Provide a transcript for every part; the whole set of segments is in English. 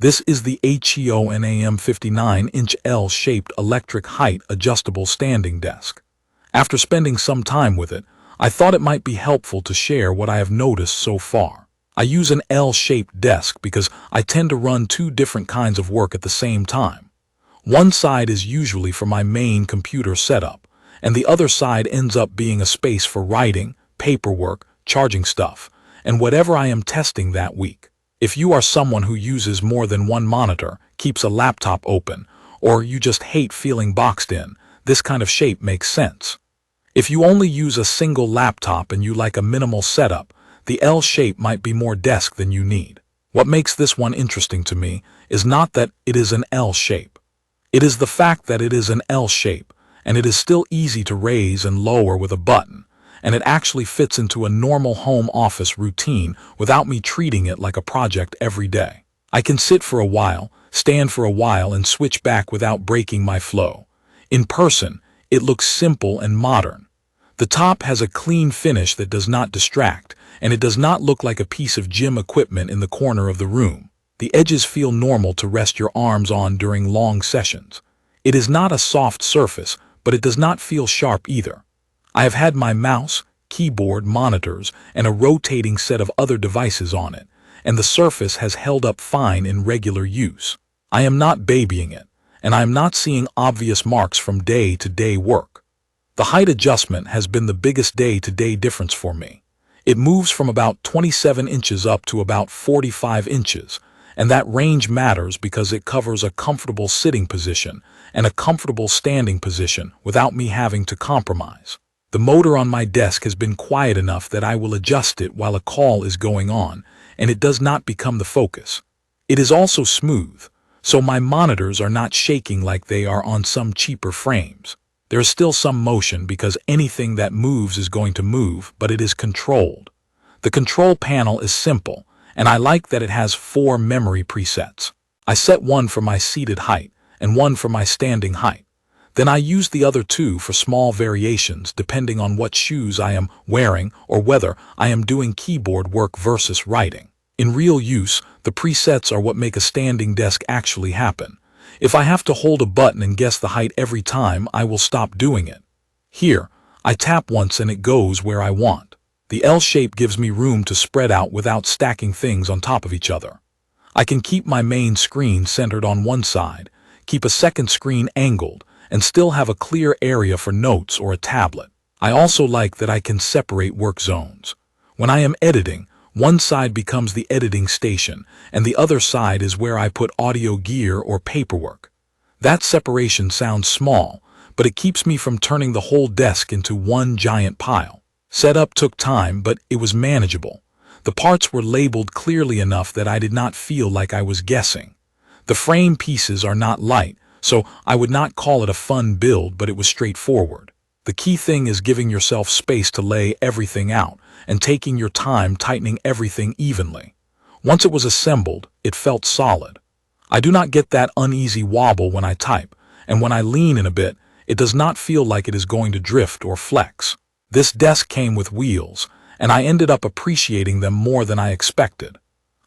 This is the HEONAM 59-inch L-shaped electric height adjustable standing desk. After spending some time with it, I thought it might be helpful to share what I have noticed so far. I use an L-shaped desk because I tend to run two different kinds of work at the same time. One side is usually for my main computer setup, and the other side ends up being a space for writing, paperwork, charging stuff, and whatever I am testing that week. If you are someone who uses more than one monitor, keeps a laptop open, or you just hate feeling boxed in, this kind of shape makes sense. If you only use a single laptop and you like a minimal setup, the L shape might be more desk than you need. What makes this one interesting to me is not that it is an L shape. It is the fact that it is an L shape, and it is still easy to raise and lower with a button, and it actually fits into a normal home office routine without me treating it like a project every day. I can sit for a while, stand for a while, and switch back without breaking my flow. In person, it looks simple and modern. The top has a clean finish that does not distract, and it does not look like a piece of gym equipment in the corner of the room. The edges feel normal to rest your arms on during long sessions. It is not a soft surface, but it does not feel sharp either. I have had my mouse, keyboard, monitors, and a rotating set of other devices on it, and the surface has held up fine in regular use. I am not babying it, and I am not seeing obvious marks from day-to-day work. The height adjustment has been the biggest day-to-day difference for me. It moves from about 27 inches up to about 45 inches, and that range matters because it covers a comfortable sitting position and a comfortable standing position without me having to compromise. The motor on my desk has been quiet enough that I will adjust it while a call is going on, and it does not become the focus. It is also smooth, so my monitors are not shaking like they are on some cheaper frames. There is still some motion because anything that moves is going to move, but it is controlled. The control panel is simple, and I like that it has 4 memory presets. I set one for my seated height and one for my standing height. Then I use the other 2 for small variations depending on what shoes I am wearing or whether I am doing keyboard work versus writing. In real use, the presets are what make a standing desk actually happen. If I have to hold a button and guess the height every time, I will stop doing it. Here, I tap once and it goes where I want. The L shape gives me room to spread out without stacking things on top of each other. I can keep my main screen centered on one side, keep a second screen angled, and still have a clear area for notes or a tablet. I also like that I can separate work zones. When I am editing, one side becomes the editing station, and the other side is where I put audio gear or paperwork. That separation sounds small, but it keeps me from turning the whole desk into one giant pile. Setup took time, but it was manageable. The parts were labeled clearly enough that I did not feel like I was guessing. The frame pieces are not light, so I would not call it a fun build, but it was straightforward. The key thing is giving yourself space to lay everything out and taking your time tightening everything evenly. Once it was assembled, it felt solid. I do not get that uneasy wobble when I type, and when I lean in a bit, it does not feel like it is going to drift or flex. This desk came with wheels, and I ended up appreciating them more than I expected.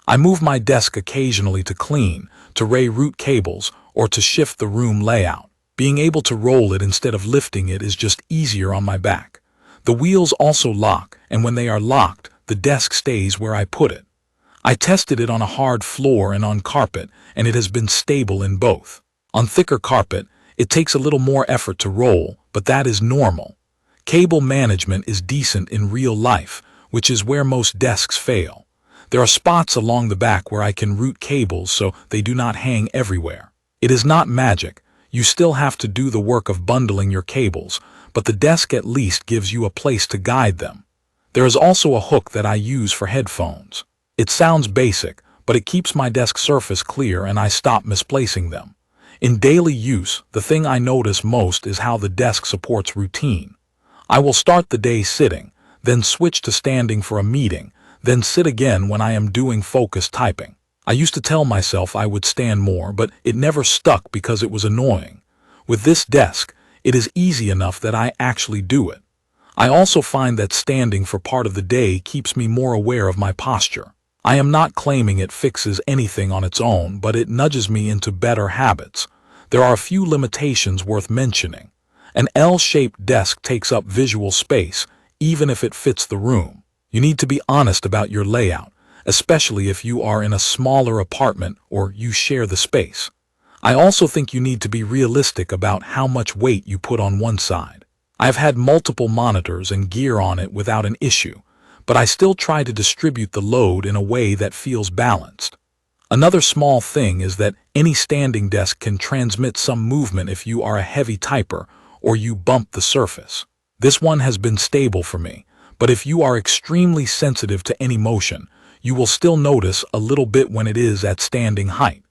I move my desk occasionally to clean, to reroute cables, or to shift the room layout. Being able to roll it instead of lifting it is just easier on my back. The wheels also lock, and when they are locked, the desk stays where I put it. I tested it on a hard floor and on carpet, and it has been stable in both. On thicker carpet, it takes a little more effort to roll, but that is normal. Cable management is decent in real life, which is where most desks fail. There are spots along the back where I can route cables so they do not hang everywhere. It is not magic. You still have to do the work of bundling your cables, but the desk at least gives you a place to guide them. There is also a hook that I use for headphones. It sounds basic, but it keeps my desk surface clear and I stop misplacing them. In daily use, the thing I notice most is how the desk supports routine. I will start the day sitting, then switch to standing for a meeting, then sit again when I am doing focused typing. I used to tell myself I would stand more, but it never stuck because it was annoying. With this desk, it is easy enough that I actually do it. I also find that standing for part of the day keeps me more aware of my posture. I am not claiming it fixes anything on its own, but it nudges me into better habits. There are a few limitations worth mentioning. An L-shaped desk takes up visual space, even if it fits the room. You need to be honest about your layout, especially if you are in a smaller apartment or you share the space. I also think you need to be realistic about how much weight you put on one side. I've had multiple monitors and gear on it without an issue, but I still try to distribute the load in a way that feels balanced. Another small thing is that any standing desk can transmit some movement if you are a heavy typer or you bump the surface. This one has been stable for me, but if you are extremely sensitive to any motion, you will still notice a little bit when it is at standing height.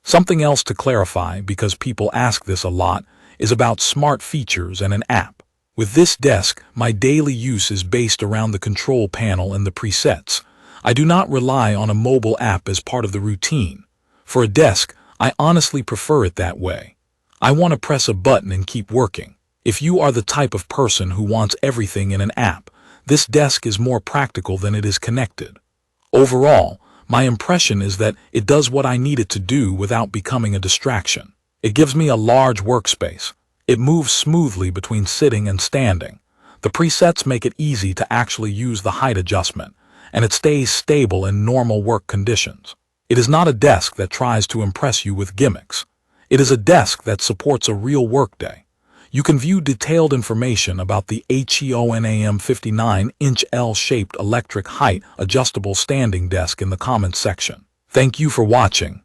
Something else to clarify, because people ask this a lot, is about smart features and an app. With this desk, my daily use is based around the control panel and the presets. I do not rely on a mobile app as part of the routine. For a desk, I honestly prefer it that way. I want to press a button and keep working. If you are the type of person who wants everything in an app, this desk is more practical than it is connected. Overall, my impression is that it does what I need it to do without becoming a distraction. It gives me a large workspace. It moves smoothly between sitting and standing. The presets make it easy to actually use the height adjustment, and it stays stable in normal work conditions. It is not a desk that tries to impress you with gimmicks. It is a desk that supports a real workday. You can view detailed information about the ergonomic 59-inch L-shaped electric height adjustable standing desk in the comments section. Thank you for watching.